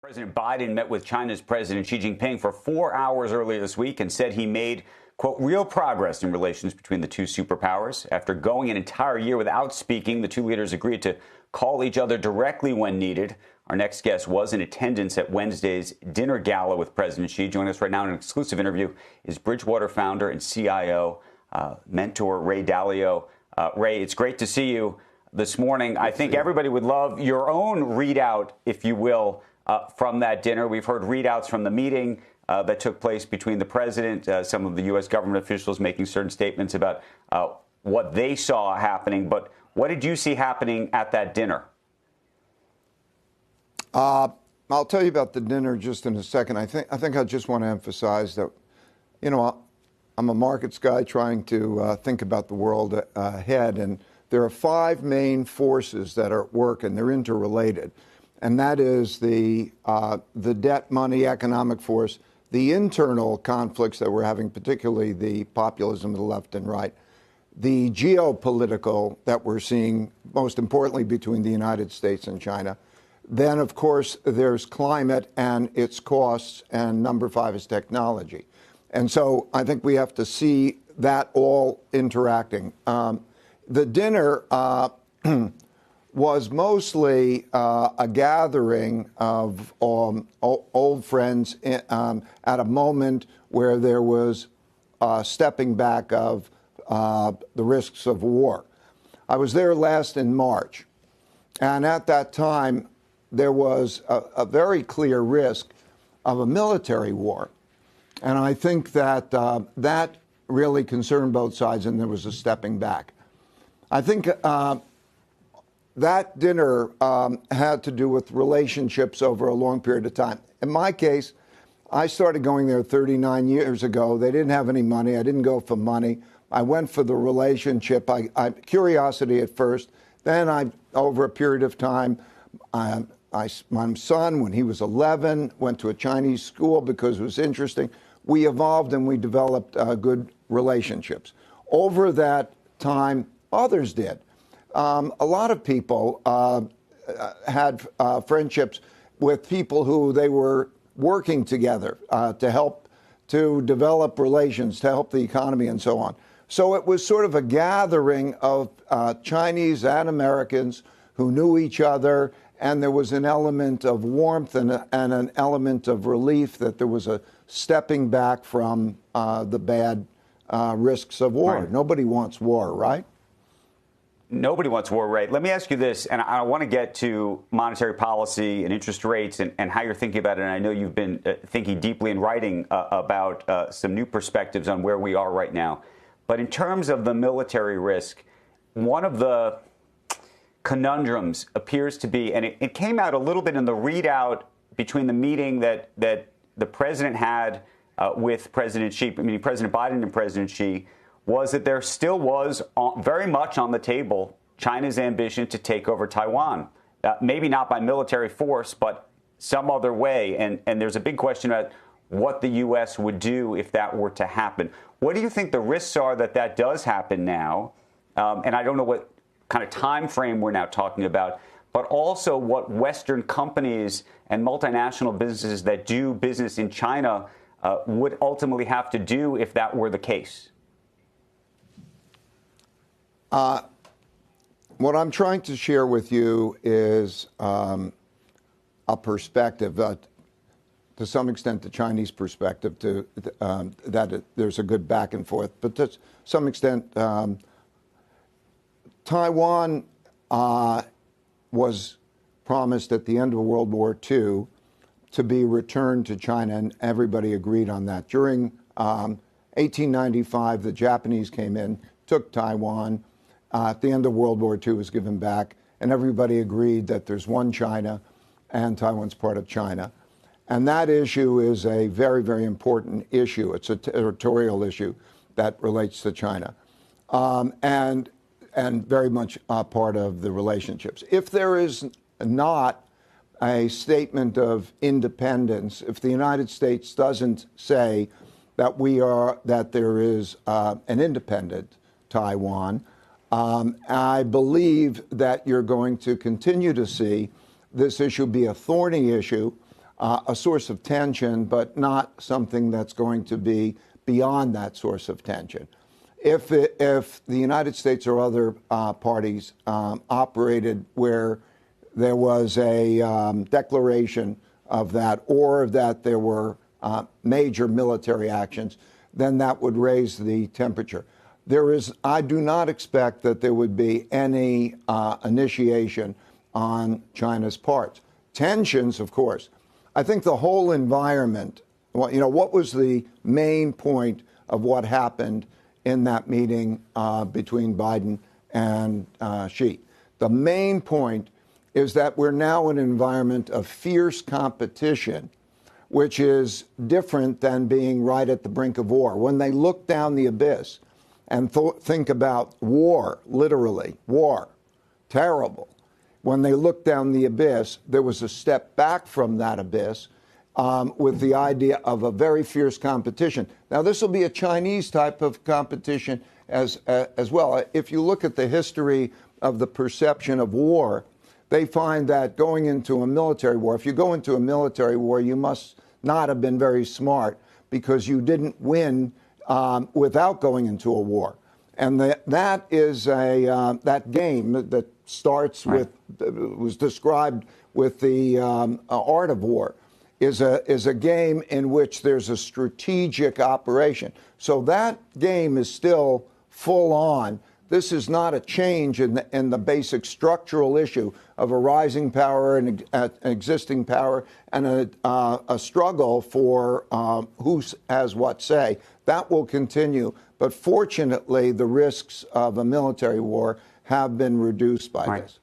President Biden met with China's President Xi Jinping for 4 hours earlier this week and said he made, quote, real progress in relations between the two superpowers. After going an entire year without speaking, the two leaders agreed to call each other directly when needed. Our next guest was in attendance at Wednesday's dinner gala with President Xi. Joining us right now in an exclusive interview is Bridgewater founder and CIO, mentor Ray Dalio. Ray, it's great to see you this morning. I think everybody would love your own readout, if you will, from that dinner. We've heard readouts from the meeting that took place between the president, some of the U.S. government officials making certain statements about what they saw happening. But what did you see happening at that dinner? I'll tell you about the dinner just in a second. I think I just want to emphasize that, you know, I'm a markets guy trying to think about the world ahead, and there are 5 main forces that are at work, and they're interrelated. And that is the debt, money, economic force, the internal conflicts that we're having, particularly the populism of the left and right, the geopolitical that we're seeing, most importantly, between the United States and China. Then, of course, there's climate and its costs, and number 5 is technology. And so I think we have to see that all interacting. The dinner was mostly a gathering of old friends at a moment where there was stepping back of the risks of war. I was there last in March, and at that time there was a very clear risk of a military war. And I think that that really concerned both sides, and there was a stepping back. I think that dinner had to do with relationships over a long period of time. In my case, I started going there 39 years ago. They didn't have any money. I didn't go for money. I went for the relationship. Curiosity at first. Then over a period of time, my son, when he was 11, went to a Chinese school because it was interesting. We evolved and we developed good relationships. Over that time, others did. A lot of people had friendships with people who they were working together to help to develop relations, to help the economy and so on. So it was sort of a gathering of Chinese and Americans who knew each other, and there was an element of warmth and an element of relief that there was a stepping back from the bad risks of war. Right. Nobody wants war, right? Nobody wants war, Ray. Let me ask you this, and I want to get to monetary policy and interest rates and how you're thinking about it. And I know you've been thinking deeply and writing about some new perspectives on where we are right now. But in terms of the military risk, one of the conundrums appears to be, and it came out a little bit in the readout between the meeting that the president had with President Xi, meaning President Biden and President Xi, was that there still was very much on the table China's ambition to take over Taiwan. Maybe not by military force, but some other way. And there's a big question about what the U.S. would do if that were to happen. What do you think the risks are that does happen now? And I don't know what kind of time frame we're now talking about, but also what Western companies and multinational businesses that do business in China would ultimately have to do if that were the case. What I'm trying to share with you is a perspective, to some extent the Chinese perspective, that there's a good back and forth. But to some extent, Taiwan was promised at the end of World War II to be returned to China, and everybody agreed on that. During 1895, the Japanese came in, took Taiwan. At the end of World War II, it was given back, and everybody agreed that there's one China, and Taiwan's part of China. And that issue is a very, very important issue. It's a territorial issue that relates to China, and very much part of the relationships. If there is not a statement of independence, if the United States doesn't say that there is an independent Taiwan, I believe that you're going to continue to see this issue be a thorny issue a source of tension, but not something that's going to be beyond that source of tension. If the United States or other parties operated where there was a declaration of that, or that there were major military actions, then that would raise the temperature. I do not expect that there would be any initiation on China's part. Tensions, of course. I think the whole environment, what was the main point of what happened in that meeting between Biden and Xi? The main point is that we're now in an environment of fierce competition, which is different than being right at the brink of war. When they look down the abyss and think about war, literally, war, terrible. When they looked down the abyss, there was a step back from that abyss with the idea of a very fierce competition. Now, this will be a Chinese type of competition as well. If you look at the history of the perception of war, they find that going into a military war, if you go into a military war, you must not have been very smart because you didn't win without going into a war. And that is that game that starts with, was described with the art of war, is a game in which there's a strategic operation. So that game is still full on. This is not a change in the basic structural issue of a rising power and an existing power and a struggle for who has what say. That will continue. But fortunately, the risks of a military war have been reduced by this.